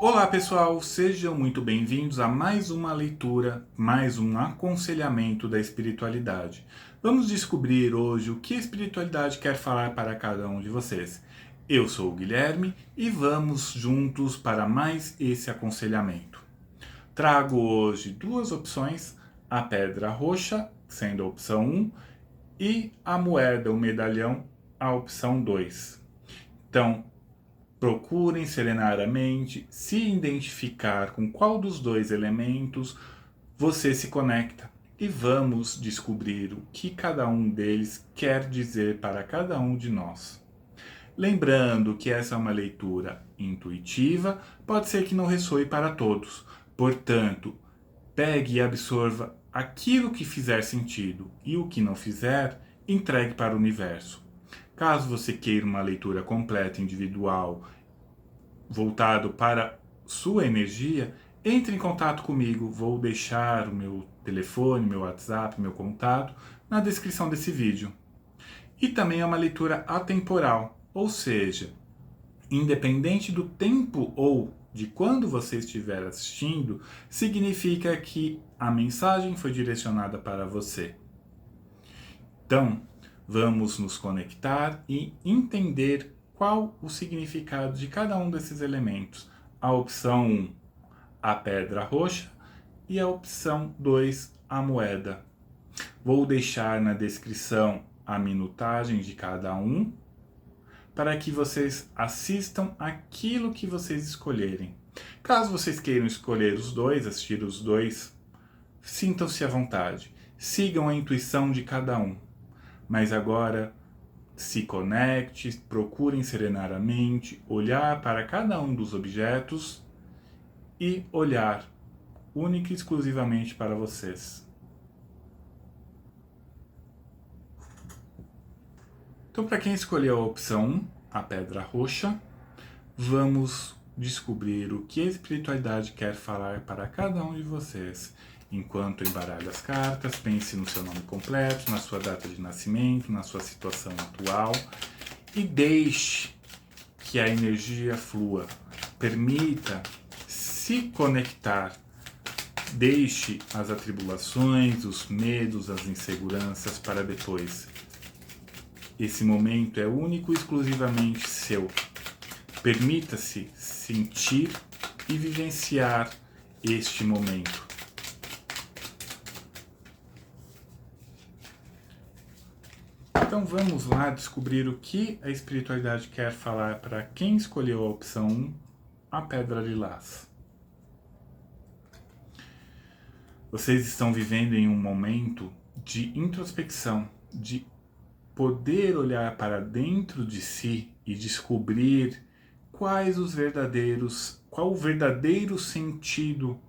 Olá pessoal, sejam muito bem-vindos a mais uma leitura, mais um aconselhamento da espiritualidade. Vamos descobrir hoje o que a espiritualidade quer falar para cada um de vocês. Eu sou o Guilherme e vamos juntos para mais esse aconselhamento. Trago hoje duas opções, a pedra roxa, sendo a opção 1, e a moeda, o medalhão, a opção 2. Então, procurem serenar a mente, se identificar com qual dos dois elementos você se conecta e vamos descobrir o que cada um deles quer dizer para cada um de nós. Lembrando que essa é uma leitura intuitiva, pode ser que não ressoe para todos. Portanto, pegue e absorva aquilo que fizer sentido e o que não fizer, entregue para o universo. Caso você queira uma leitura completa, individual, voltado para sua energia, entre em contato comigo. Vou deixar o meu telefone, meu WhatsApp, meu contato na descrição desse vídeo. E também é uma leitura atemporal, ou seja, independente do tempo ou de quando você estiver assistindo, significa que a mensagem foi direcionada para você. Então, vamos nos conectar e entender qual o significado de cada um desses elementos. A opção 1, a pedra roxa, e a opção 2, a moeda. Vou deixar na descrição a minutagem de cada um, para que vocês assistam aquilo que vocês escolherem. Caso vocês queiram escolher os dois, assistir os dois, sintam-se à vontade. Sigam a intuição de cada um. Mas agora se conecte, procurem serenar a mente, olhar para cada um dos objetos e olhar única e exclusivamente para vocês. Então, para quem escolheu a opção 1, a pedra roxa, vamos descobrir o que a espiritualidade quer falar para cada um de vocês. Enquanto embaralha as cartas, pense no seu nome completo, na sua data de nascimento, na sua situação atual e deixe que a energia flua. Permita se conectar. Deixe as atribulações, os medos, as inseguranças para depois. Esse momento é único e exclusivamente seu. Permita-se sentir e vivenciar este momento. Então vamos lá descobrir o que a espiritualidade quer falar para quem escolheu a opção 1, a pedra lilás. Vocês estão vivendo em um momento de introspecção, de poder olhar para dentro de si e descobrir qual o verdadeiro sentido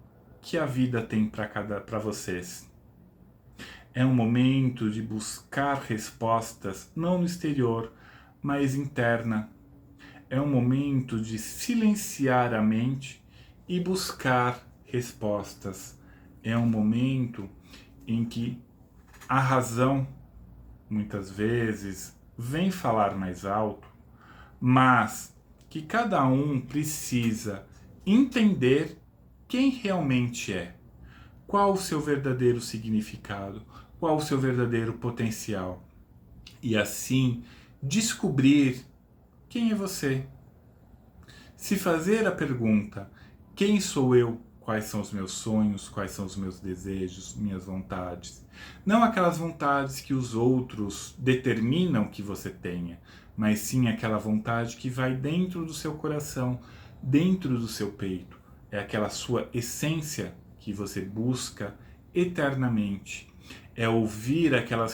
que a vida tem para vocês. É um momento de buscar respostas, não no exterior, mas interna. É um momento de silenciar a mente e buscar respostas. É um momento em que a razão, muitas vezes, vem falar mais alto, mas que cada um precisa entender quem realmente é, qual o seu verdadeiro significado, qual o seu verdadeiro potencial, e assim descobrir quem é você. Se fazer a pergunta: quem sou eu? Quais são os meus sonhos? Quais são os meus desejos, minhas vontades? Não aquelas vontades que os outros determinam que você tenha, mas sim aquela vontade que vai dentro do seu coração, dentro do seu peito. É aquela sua essência que você busca eternamente. É ouvir aquela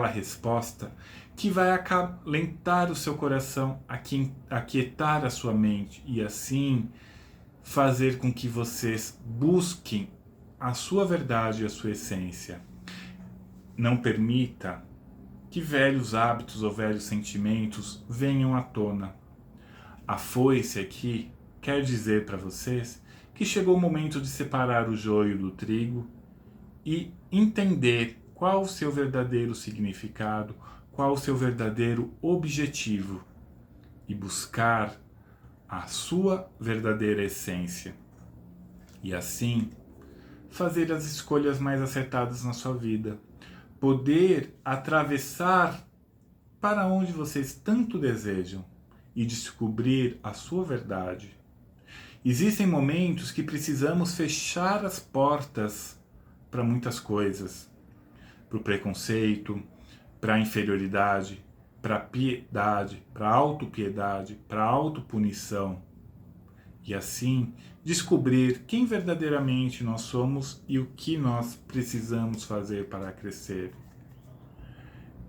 resposta que vai acalentar o seu coração, aquietar a sua mente e assim fazer com que vocês busquem a sua verdade e a sua essência. Não permita que velhos hábitos ou velhos sentimentos venham à tona. A foice aqui quer dizer para vocês que chegou o momento de separar o joio do trigo e entender qual o seu verdadeiro significado, qual o seu verdadeiro objetivo e buscar a sua verdadeira essência e assim fazer as escolhas mais acertadas na sua vida, poder atravessar para onde vocês tanto desejam e descobrir a sua verdade. Existem momentos que precisamos fechar as portas para muitas coisas, para o preconceito, para a inferioridade, para a piedade, para a autopiedade, para a autopunição. E assim descobrir quem verdadeiramente nós somos e o que nós precisamos fazer para crescer.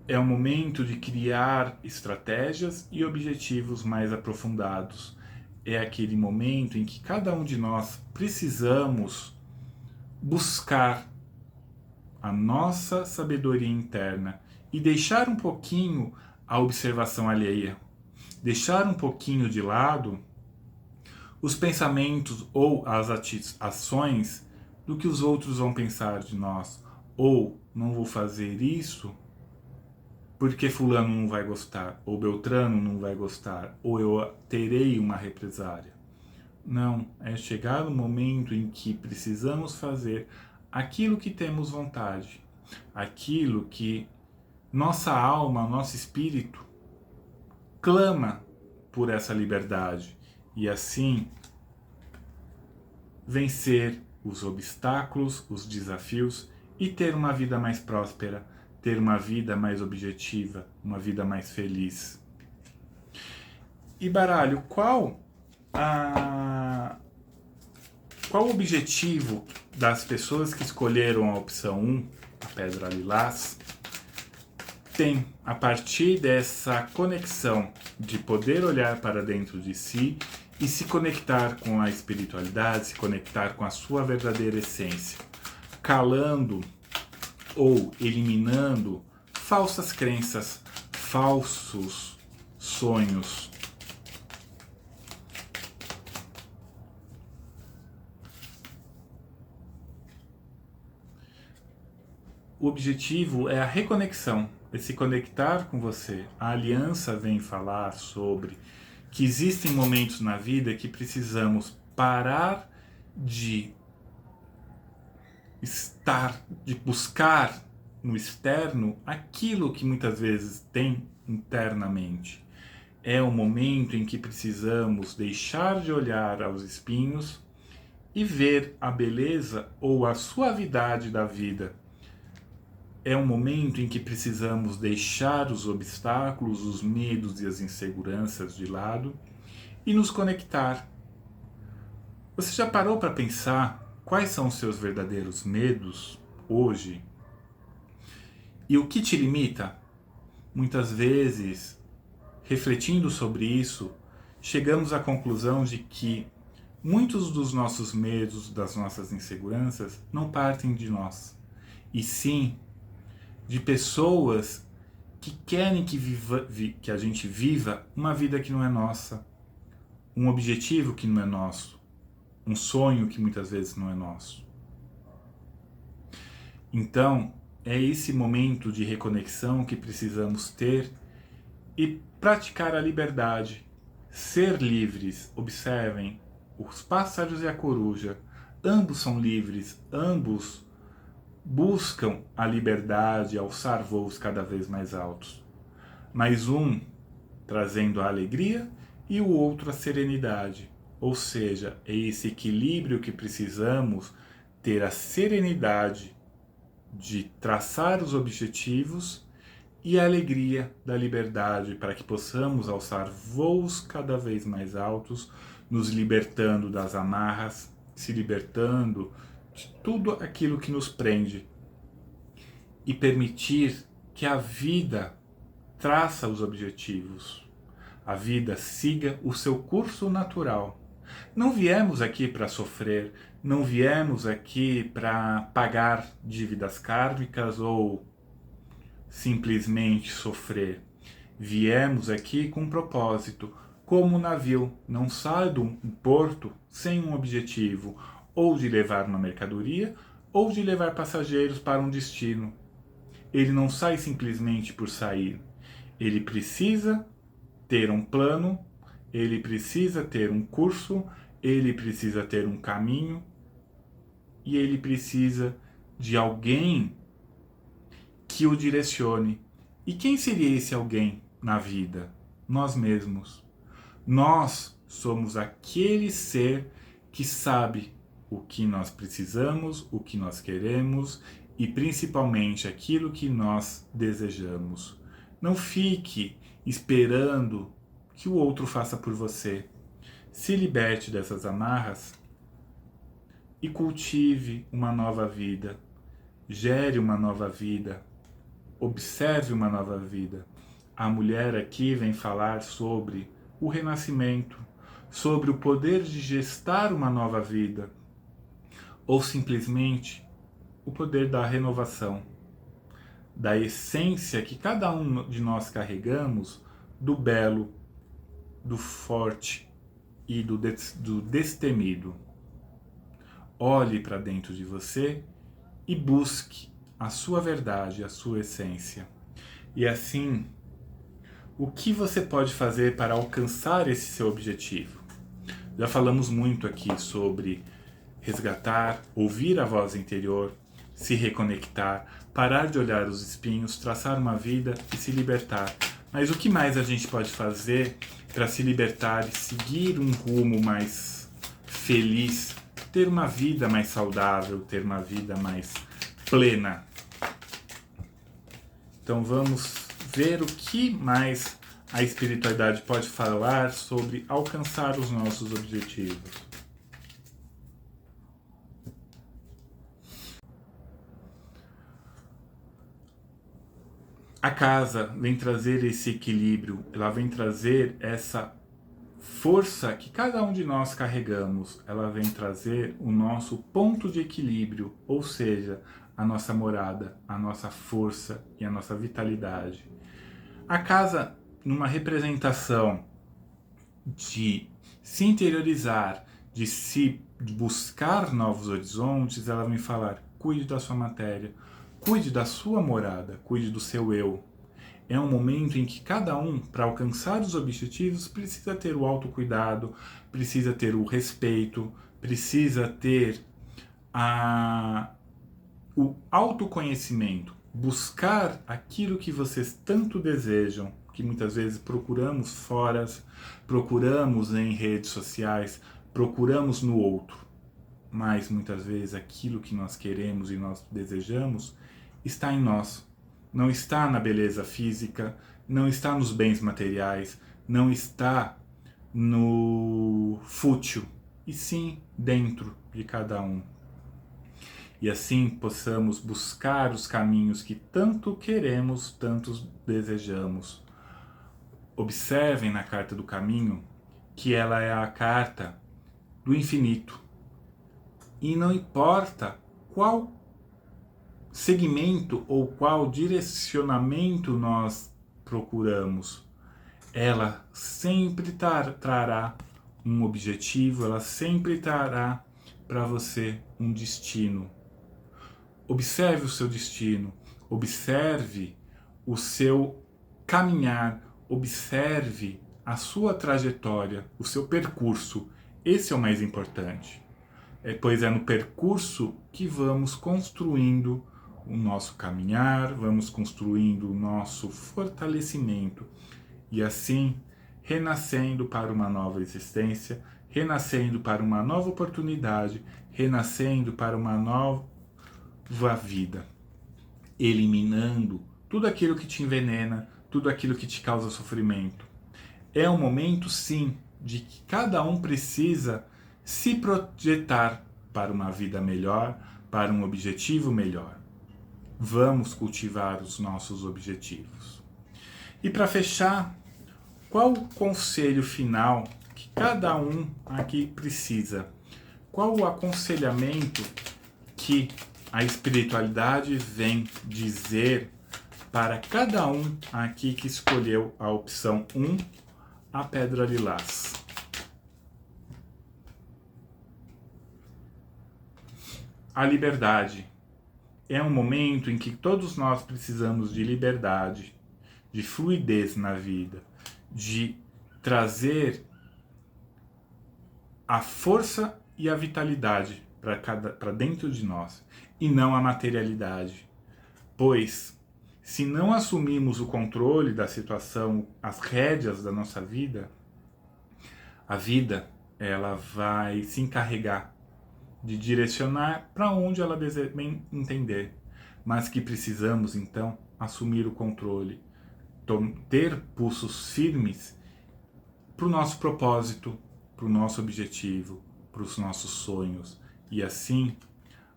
É o momento de criar estratégias e objetivos mais aprofundados. É aquele momento em que cada um de nós precisamos buscar a nossa sabedoria interna e deixar um pouquinho a observação alheia, deixar um pouquinho de lado os pensamentos ou as ações do que os outros vão pensar de nós, ou não vou fazer isso porque fulano não vai gostar, ou Beltrano não vai gostar, ou eu terei uma represária. Não, é chegar no momento em que precisamos fazer aquilo que temos vontade, aquilo que nossa alma, nosso espírito clama por essa liberdade e assim vencer os obstáculos, os desafios e ter uma vida mais próspera, ter uma vida mais objetiva, uma vida mais feliz. E baralho, qual o objetivo das pessoas que escolheram a opção 1, a pedra lilás, tem a partir dessa conexão de poder olhar para dentro de si e se conectar com a espiritualidade, se conectar com a sua verdadeira essência, calando ou eliminando falsas crenças, falsos sonhos. O objetivo é a reconexão, é se conectar com você. A aliança vem falar sobre que existem momentos na vida que precisamos parar de buscar no externo aquilo que muitas vezes tem internamente. É o momento em que precisamos deixar de olhar aos espinhos e ver a beleza ou a suavidade da vida. É um momento em que precisamos deixar os obstáculos, os medos e as inseguranças de lado e nos conectar. Você já parou para pensar quais são os seus verdadeiros medos hoje? E o que te limita? Muitas vezes, refletindo sobre isso, chegamos à conclusão de que muitos dos nossos medos, das nossas inseguranças, não partem de nós, e sim de pessoas que querem que a gente viva uma vida que não é nossa, um objetivo que não é nosso, um sonho que muitas vezes não é nosso. Então, é esse momento de reconexão que precisamos ter e praticar a liberdade, ser livres. Observem, os pássaros e a coruja, ambos são livres, ambos buscam a liberdade, alçar voos cada vez mais altos. Mas um trazendo a alegria e o outro a serenidade. Ou seja, é esse equilíbrio que precisamos ter, a serenidade de traçar os objetivos e a alegria da liberdade para que possamos alçar voos cada vez mais altos, nos libertando das amarras, se libertando de tudo aquilo que nos prende e permitir que a vida traça os objetivos. A vida siga o seu curso natural. Não viemos aqui para sofrer, não viemos aqui para pagar dívidas kármicas ou simplesmente sofrer. Viemos aqui com um propósito. Como o navio não sai do porto sem um objetivo, ou de levar uma mercadoria, ou de levar passageiros para um destino. Ele não sai simplesmente por sair. Ele precisa ter um plano ele precisa ter um curso, ele precisa ter um caminho e ele precisa de alguém que o direcione. E quem seria esse alguém na vida? Nós mesmos. Nós somos aquele ser que sabe o que nós precisamos, o que nós queremos e principalmente aquilo que nós desejamos. Não fique esperando que o outro faça por você. Se liberte dessas amarras e cultive uma nova vida. Gere uma nova vida. Observe uma nova vida. A mulher aqui vem falar sobre o renascimento, sobre o poder de gestar uma nova vida, ou simplesmente o poder da renovação, da essência que cada um de nós carregamos, do belo, do forte e do destemido. Olhe para dentro de você e busque a sua verdade, a sua essência. E assim, o que você pode fazer para alcançar esse seu objetivo? Já falamos muito aqui sobre resgatar, ouvir a voz interior, se reconectar, parar de olhar os espinhos, traçar uma vida e se libertar. Mas o que mais a gente pode fazer para se libertar e seguir um rumo mais feliz, ter uma vida mais saudável, ter uma vida mais plena? Então vamos ver o que mais a espiritualidade pode falar sobre alcançar os nossos objetivos. A casa vem trazer esse equilíbrio, ela vem trazer essa força que cada um de nós carregamos, ela vem trazer o nosso ponto de equilíbrio, ou seja, a nossa morada, a nossa força e a nossa vitalidade. A casa, numa representação de se interiorizar, de buscar novos horizontes, ela vem falar: cuide da sua matéria, cuide da sua morada, cuide do seu eu. É um momento em que cada um, para alcançar os objetivos, precisa ter o autocuidado, precisa ter o respeito, precisa ter o autoconhecimento, buscar aquilo que vocês tanto desejam, que muitas vezes procuramos fora, procuramos em redes sociais, procuramos no outro. Mas muitas vezes aquilo que nós queremos e nós desejamos está em nós. Não está na beleza física, não está nos bens materiais, não está no fútil, e sim dentro de cada um. E assim possamos buscar os caminhos que tanto queremos, tanto desejamos. Observem na carta do caminho que ela é a carta do infinito. E não importa qual segmento ou qual direcionamento nós procuramos, ela sempre trará um objetivo, ela sempre trará para você um destino. Observe o seu destino, observe o seu caminhar, observe a sua trajetória, o seu percurso. Esse é o mais importante. Pois é no percurso que vamos construindo o nosso caminhar, vamos construindo o nosso fortalecimento e assim renascendo para uma nova existência, renascendo para uma nova oportunidade, renascendo para uma nova vida, eliminando tudo aquilo que te envenena, tudo aquilo que te causa sofrimento. É um momento, sim, de que cada um precisa se projetar para uma vida melhor, para um objetivo melhor. Vamos cultivar os nossos objetivos. E para fechar, qual o conselho final que cada um aqui precisa? Qual o aconselhamento que a espiritualidade vem dizer para cada um aqui que escolheu a opção 1, a pedra lilás? A liberdade. É um momento em que todos nós precisamos de liberdade, de fluidez na vida, de trazer a força e a vitalidade para dentro de nós, e não a materialidade. Pois, se não assumirmos o controle da situação, as rédeas da nossa vida, a vida ela vai se encarregar de direcionar para onde ela deseja bem entender. Mas que precisamos, então, assumir o controle, ter pulsos firmes para o nosso propósito, para o nosso objetivo, para os nossos sonhos, e assim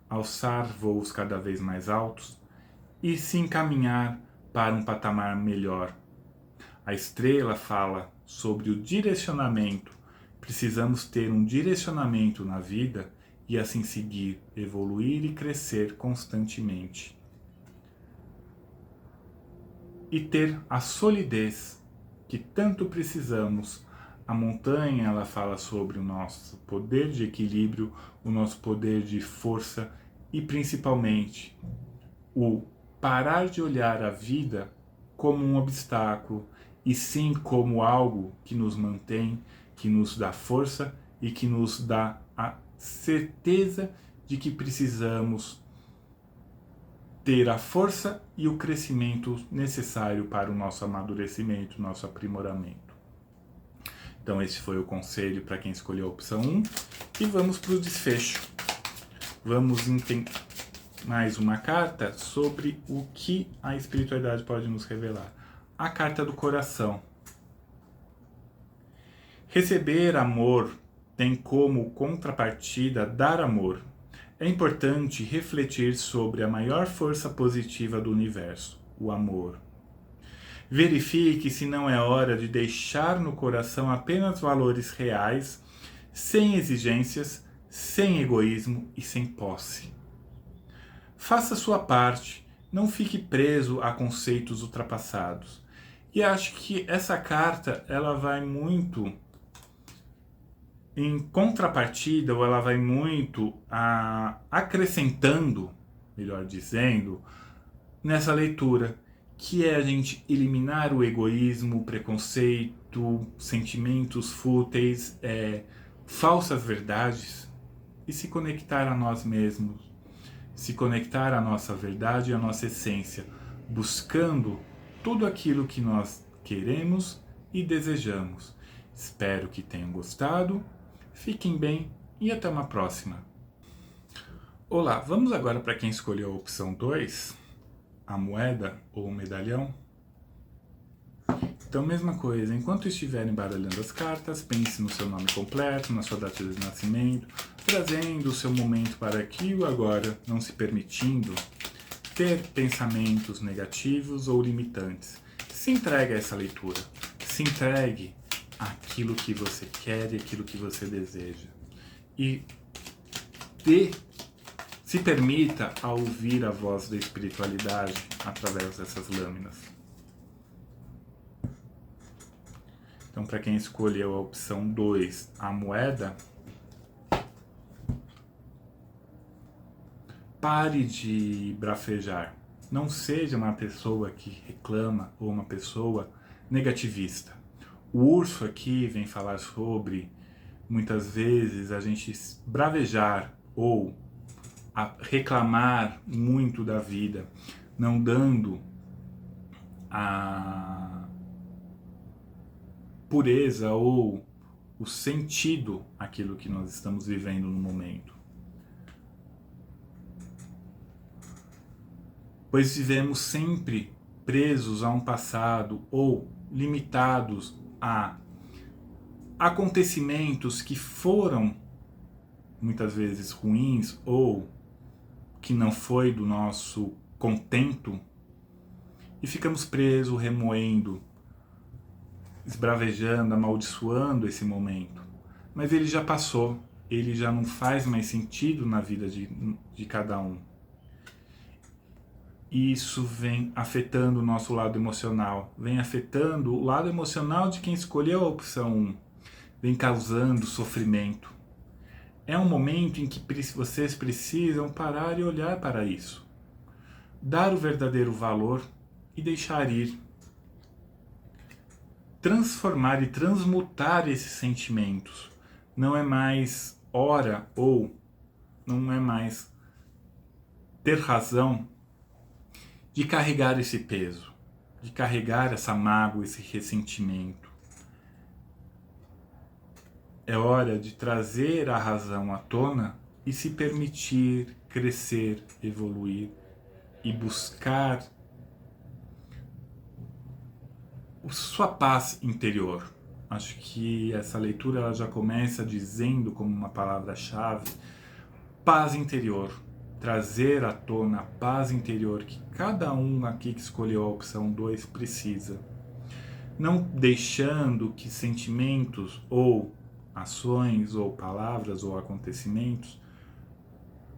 alçar voos cada vez mais altos e se encaminhar para um patamar melhor. A estrela fala sobre o direcionamento. Precisamos ter um direcionamento na vida e assim seguir, evoluir e crescer constantemente. E ter a solidez que tanto precisamos. A montanha, ela fala sobre o nosso poder de equilíbrio, o nosso poder de força e principalmente o parar de olhar a vida como um obstáculo e sim como algo que nos mantém, que nos dá força e que nos dá a certeza de que precisamos ter a força e o crescimento necessário para o nosso amadurecimento, nosso aprimoramento. Então esse foi o conselho para quem escolheu a opção 1 e vamos para o desfecho. Vamos entender mais uma carta sobre o que a espiritualidade pode nos revelar. A carta do coração. Receber amor tem como contrapartida dar amor. É importante refletir sobre a maior força positiva do universo, o amor. Verifique se não é hora de deixar no coração apenas valores reais, sem exigências, sem egoísmo e sem posse. Faça sua parte, não fique preso a conceitos ultrapassados. E acho que essa carta ela vai muito em contrapartida, ou ela vai muito acrescentando, melhor dizendo, nessa leitura, que é a gente eliminar o egoísmo, o preconceito, sentimentos fúteis, falsas verdades e se conectar a nós mesmos, se conectar à nossa verdade e à nossa essência, buscando tudo aquilo que nós queremos e desejamos. Espero que tenham gostado. Fiquem bem e até uma próxima. Olá, vamos agora para quem escolheu a opção 2, a moeda ou o medalhão. Então, mesma coisa, enquanto estiverem baralhando as cartas, pense no seu nome completo, na sua data de nascimento, trazendo o seu momento para aqui e agora, não se permitindo ter pensamentos negativos ou limitantes. Se entregue a essa leitura, se entregue aquilo que você quer e aquilo que você deseja. E se permita a ouvir a voz da espiritualidade através dessas lâminas. Então, para quem escolheu a opção 2, a moeda, pare de brafejar. Não seja uma pessoa que reclama ou uma pessoa negativista. O urso aqui vem falar sobre, muitas vezes, a gente bravejar ou reclamar muito da vida, não dando a pureza ou o sentido àquilo que nós estamos vivendo no momento. Pois vivemos sempre presos a um passado ou limitados a acontecimentos que foram muitas vezes ruins ou que não foi do nosso contento e ficamos presos, remoendo, esbravejando, amaldiçoando esse momento. Mas ele já passou, ele já não faz mais sentido na vida de cada um. E isso vem afetando o nosso lado emocional, vem afetando o lado emocional de quem escolheu a opção 1, vem causando sofrimento. É um momento em que vocês precisam parar e olhar para isso, dar o verdadeiro valor e deixar ir. Transformar e transmutar esses sentimentos, não é mais hora ou não é mais ter razão de carregar esse peso, de carregar essa mágoa, esse ressentimento. É hora de trazer a razão à tona e se permitir crescer, evoluir e buscar sua paz interior. Acho que essa leitura ela já começa dizendo como uma palavra-chave paz interior. Trazer à tona a paz interior que cada um aqui que escolheu a opção 2 precisa. Não deixando que sentimentos ou ações ou palavras ou acontecimentos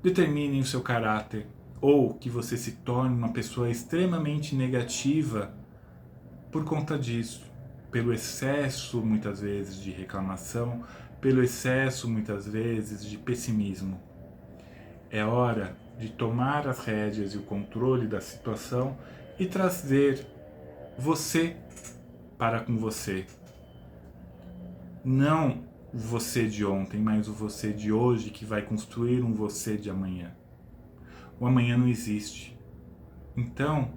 determinem o seu caráter ou que você se torne uma pessoa extremamente negativa por conta disso, pelo excesso muitas vezes de reclamação, pelo excesso muitas vezes de pessimismo. É hora de tomar as rédeas e o controle da situação e trazer você para com você. Não o você de ontem, mas o você de hoje que vai construir um você de amanhã. O amanhã não existe. Então,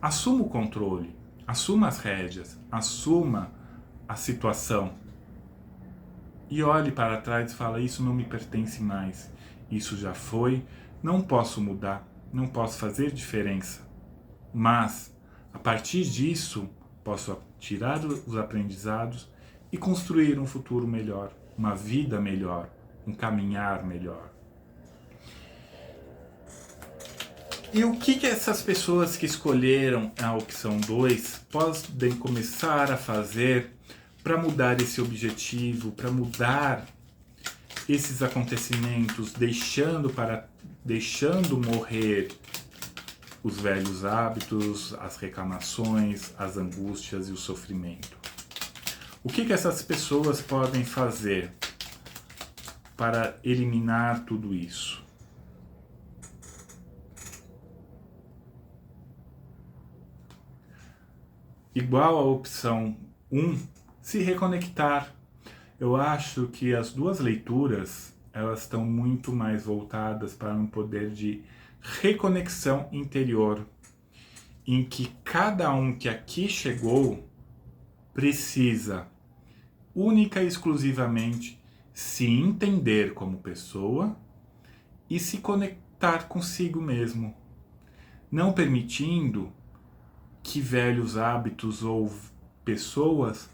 assuma o controle, assuma as rédeas, assuma a situação. E olhe para trás e fala, isso não me pertence mais. Isso já foi, não posso mudar, não posso fazer diferença. Mas, a partir disso, posso tirar os aprendizados e construir um futuro melhor, uma vida melhor, um caminhar melhor. E o que essas pessoas que escolheram a opção 2 podem começar a fazer para mudar esse objetivo, para mudar esses acontecimentos, deixando morrer os velhos hábitos, as reclamações, as angústias e o sofrimento? O que essas pessoas podem fazer para eliminar tudo isso? Igual à opção 1, se reconectar. Eu acho que as duas leituras elas estão muito mais voltadas para um poder de reconexão interior, em que cada um que aqui chegou precisa única e exclusivamente se entender como pessoa e se conectar consigo mesmo, não permitindo que velhos hábitos ou pessoas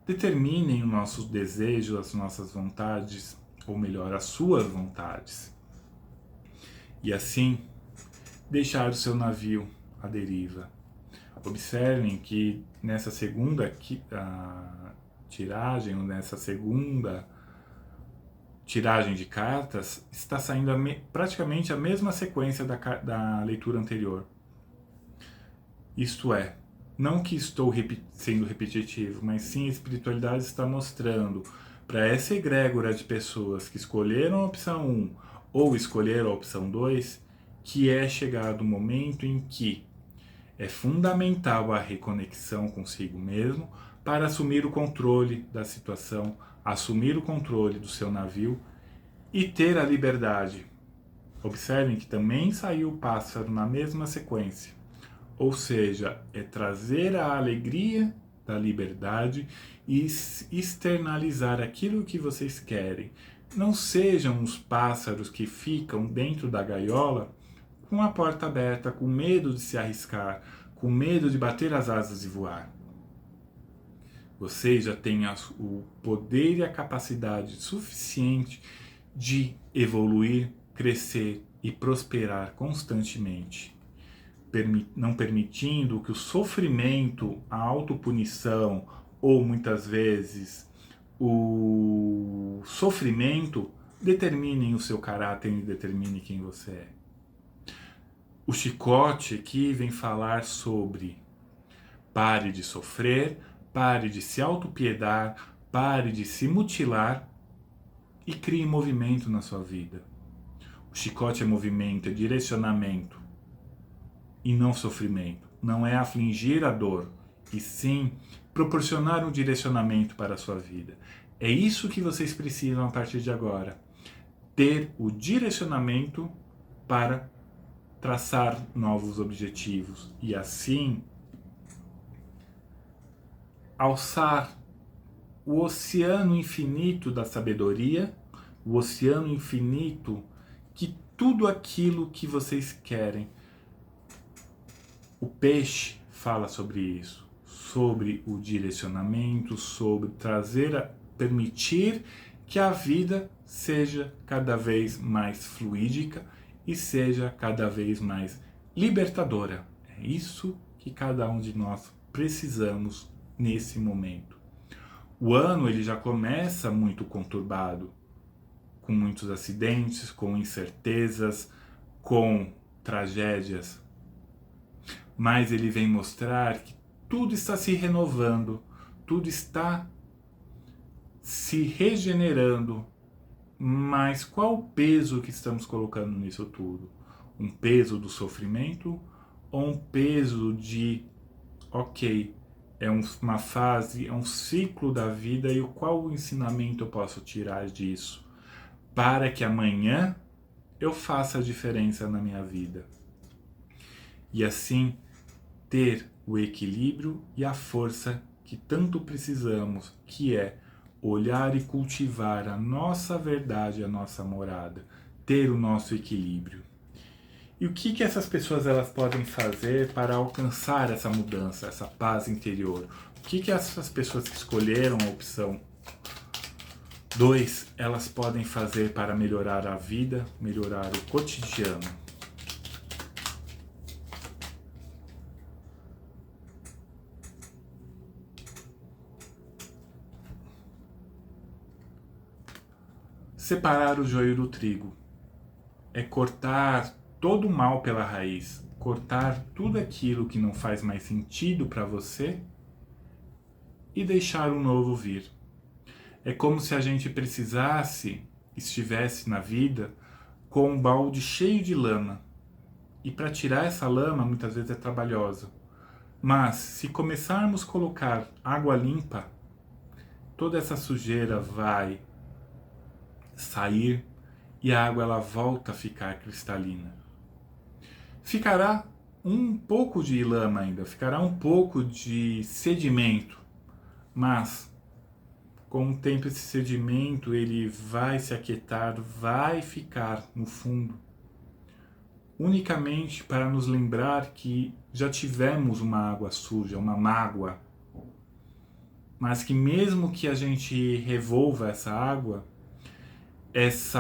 determinem os nossos desejos, as nossas vontades, ou melhor, as suas vontades. E assim, deixar o seu navio à deriva. Observem que nessa segunda tiragem, ou nessa segunda tiragem de cartas, está saindo praticamente a mesma sequência da leitura anterior. Isto é, não que estou sendo repetitivo, mas sim a espiritualidade está mostrando para essa egrégora de pessoas que escolheram a opção 1 ou escolheram a opção 2, que é chegado o momento em que é fundamental a reconexão consigo mesmo para assumir o controle da situação, assumir o controle do seu navio e ter a liberdade. Observem que também saiu o pássaro na mesma sequência. Ou seja, é trazer a alegria da liberdade e externalizar aquilo que vocês querem. Não sejam os pássaros que ficam dentro da gaiola com a porta aberta, com medo de se arriscar, com medo de bater as asas e voar. Vocês já têm o poder e a capacidade suficiente de evoluir, crescer e prosperar constantemente, não permitindo que o sofrimento, a autopunição ou muitas vezes o sofrimento determinem o seu caráter e determine quem você é. O chicote aqui vem falar sobre pare de sofrer, pare de se autopiedar, pare de se mutilar e crie movimento na sua vida. O chicote é movimento, é direcionamento e não sofrimento. Não é afligir a dor, e sim proporcionar um direcionamento para a sua vida. É isso que vocês precisam a partir de agora. Ter o direcionamento para traçar novos objetivos e assim alçar o oceano infinito da sabedoria, o oceano infinito que tudo aquilo que vocês querem. O peixe fala sobre isso, sobre o direcionamento, sobre permitir que a vida seja cada vez mais fluídica e seja cada vez mais libertadora. É isso que cada um de nós precisamos nesse momento. O ano ele já começa muito conturbado, com muitos acidentes, com incertezas, com tragédias. Mas ele vem mostrar que tudo está se renovando, tudo está se regenerando. Mas qual o peso que estamos colocando nisso tudo? Um peso do sofrimento ou um peso de, ok, é uma fase, é um ciclo da vida e qual o ensinamento eu posso tirar disso para que amanhã eu faça a diferença na minha vida? E assim ter o equilíbrio e a força que tanto precisamos, que é olhar e cultivar a nossa verdade, a nossa morada, ter o nosso equilíbrio. E o que essas pessoas elas podem fazer para alcançar essa mudança, essa paz interior? O que essas pessoas que escolheram a opção 2, elas podem fazer para melhorar a vida, melhorar o cotidiano? Separar o joio do trigo é cortar todo o mal pela raiz, cortar tudo aquilo que não faz mais sentido para você e deixar o novo vir. É como se a gente estivesse na vida com um balde cheio de lama. E para tirar essa lama muitas vezes é trabalhosa. Mas se começarmos a colocar água limpa, toda essa sujeira vai sair e a água ela volta a ficar cristalina. Ficará um pouco de lama ainda, ficará um pouco de sedimento, mas com o tempo esse sedimento ele vai se aquietar, vai ficar no fundo, unicamente para nos lembrar que já tivemos uma água suja, uma mágoa, mas que mesmo que a gente revolva essa água, esse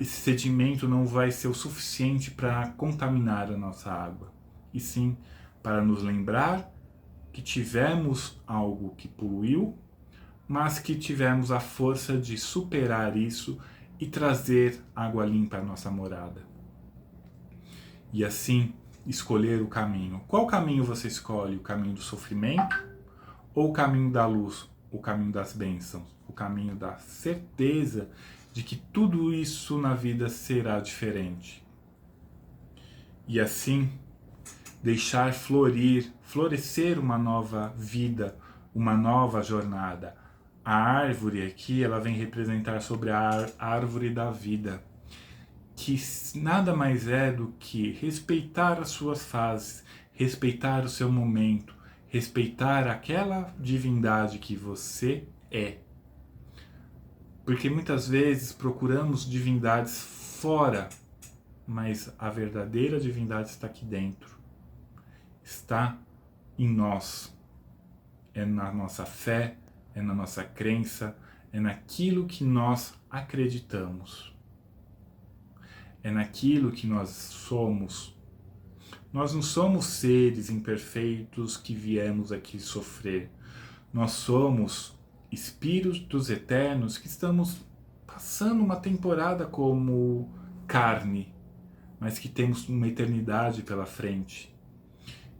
sedimento não vai ser o suficiente para contaminar a nossa água, e sim para nos lembrar que tivemos algo que poluiu, mas que tivemos a força de superar isso e trazer água limpa à nossa morada. E assim escolher o caminho. Qual caminho você escolhe? O caminho do sofrimento ou o caminho da luz? O caminho das bênçãos? O caminho da certeza de que tudo isso na vida será diferente. E assim, deixar florescer uma nova vida, uma nova jornada. A árvore aqui, ela vem representar sobre a árvore da vida, que nada mais é do que respeitar as suas fases, respeitar o seu momento, respeitar aquela divindade que você é. Porque muitas vezes procuramos divindades fora, mas a verdadeira divindade está aqui dentro. Está em nós. É na nossa fé, é na nossa crença, é naquilo que nós acreditamos. É naquilo que nós somos. Nós não somos seres imperfeitos que viemos aqui sofrer. Nós somos espíritos eternos que estamos passando uma temporada como carne, mas que temos uma eternidade pela frente,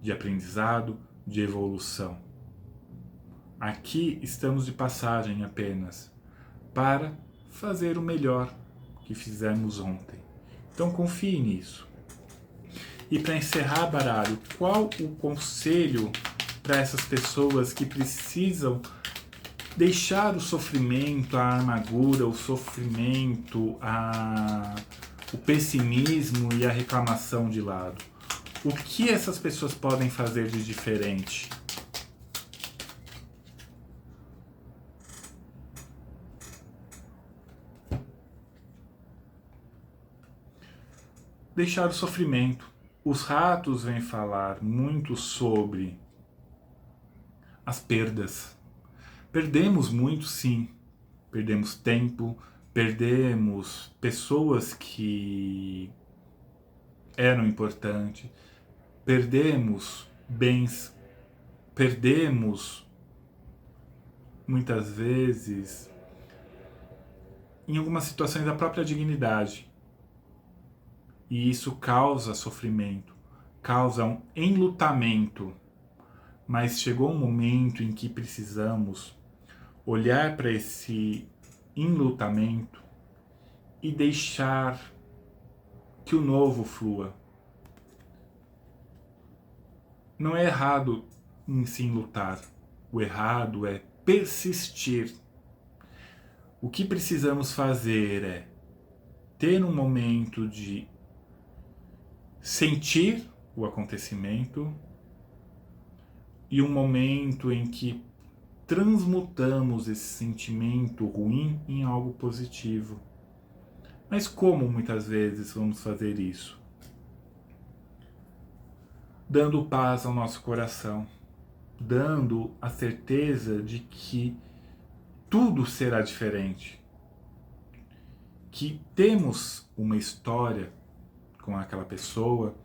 de aprendizado, de evolução. Aqui estamos de passagem apenas, para fazer o melhor que fizemos ontem. Então confie nisso. E para encerrar, baralho, qual o conselho para essas pessoas que precisam Deixar o sofrimento, a amargura, o sofrimento, o pessimismo e a reclamação de lado. O que essas pessoas podem fazer de diferente? Deixar o sofrimento. Os ratos vêm falar muito sobre as perdas. Perdemos muito, sim. Perdemos tempo, perdemos pessoas que eram importantes, perdemos bens, perdemos muitas vezes, em algumas situações, a própria dignidade. E isso causa sofrimento, causa um enlutamento. Mas chegou um momento em que precisamos olhar para esse enlutamento e deixar que o novo flua. Não é errado em se enlutar. O errado é persistir. O que precisamos fazer é ter um momento de sentir o acontecimento e um momento em que transmutamos esse sentimento ruim em algo positivo. Mas como muitas vezes vamos fazer isso? Dando paz ao nosso coração, dando a certeza de que tudo será diferente, que temos uma história com aquela pessoa,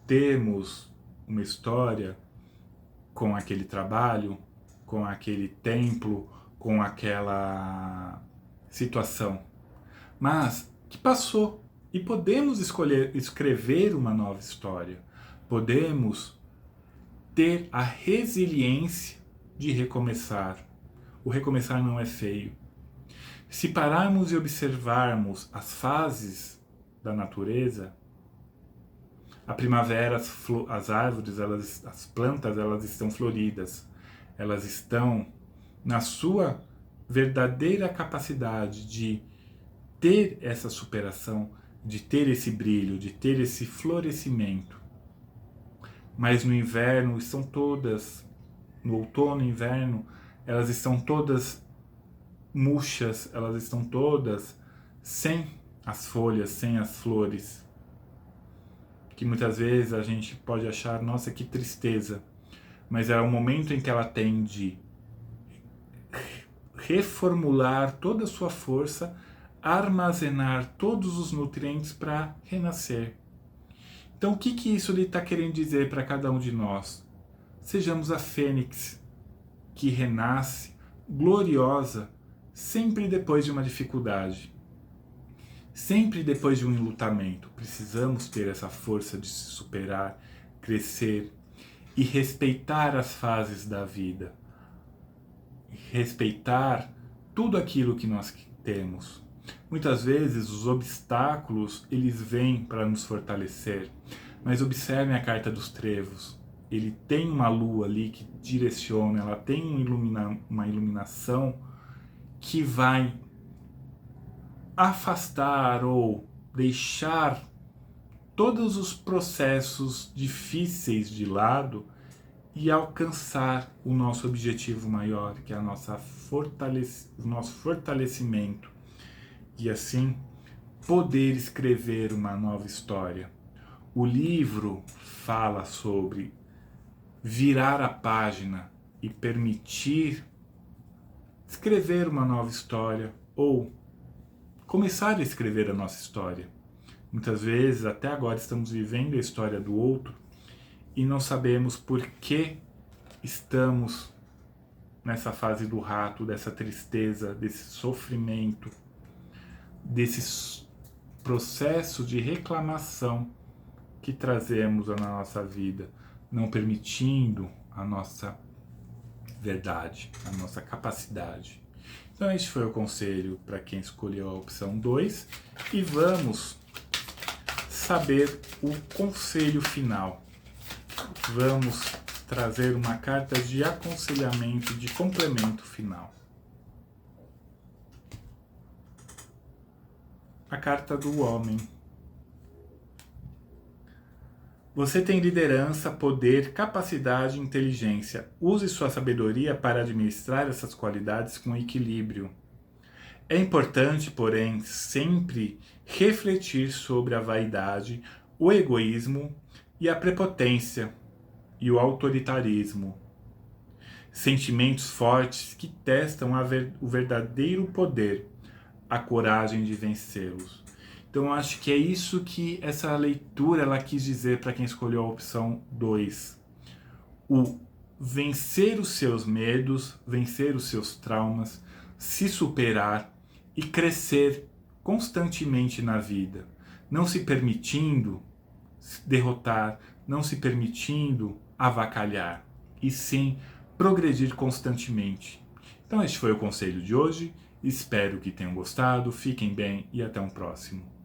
temos uma história com aquele trabalho, com aquele templo, com aquela situação, mas que passou e podemos escrever uma nova história. Podemos ter a resiliência de recomeçar. O recomeçar não é feio. Se pararmos e observarmos as fases da natureza, a primavera, as árvores, as plantas, elas estão floridas. Elas estão na sua verdadeira capacidade de ter essa superação, de ter esse brilho, de ter esse florescimento. Mas no inverno estão todas, no outono e inverno, elas estão todas murchas, elas estão todas sem as folhas, sem as flores. Que muitas vezes a gente pode achar, nossa, que tristeza. Mas é o momento em que ela tem de reformular toda a sua força, armazenar todos os nutrientes para renascer. Então o que isso lhe está querendo dizer para cada um de nós? Sejamos a fênix que renasce, gloriosa, sempre depois de uma dificuldade. Sempre depois de um enlutamento. Precisamos ter essa força de se superar, crescer e respeitar as fases da vida. Respeitar tudo aquilo que nós temos. Muitas vezes os obstáculos, eles vêm para nos fortalecer. Mas observem a carta dos trevos. Ele tem uma lua ali que direciona, ela tem uma iluminação que vai afastar ou deixar todos os processos difíceis de lado e alcançar o nosso objetivo maior, que é o nosso fortalecimento. E assim, poder escrever uma nova história. O livro fala sobre virar a página e permitir escrever uma nova história ou começar a escrever a nossa história. Muitas vezes, até agora, estamos vivendo a história do outro e não sabemos por que estamos nessa fase do rato, dessa tristeza, desse sofrimento, desse processo de reclamação que trazemos na nossa vida, não permitindo a nossa verdade, a nossa capacidade. Então este foi o conselho para quem escolheu a opção 2 e vamos saber o conselho final. Vamos trazer uma carta de aconselhamento, de complemento final. a carta do homem. Você tem liderança, poder, capacidade e inteligência. Use sua sabedoria para administrar essas qualidades com equilíbrio. É importante, porém, sempre refletir sobre a vaidade, o egoísmo e a prepotência e o autoritarismo. Sentimentos fortes que testam o verdadeiro poder, a coragem de vencê-los. Então, eu acho que é isso que essa leitura ela quis dizer para quem escolheu a opção 2. O vencer os seus medos, vencer os seus traumas, se superar e crescer constantemente na vida. Não se permitindo derrotar, não se permitindo avacalhar, e sim progredir constantemente. Então, este foi o conselho de hoje. Espero que tenham gostado. Fiquem bem e até um próximo.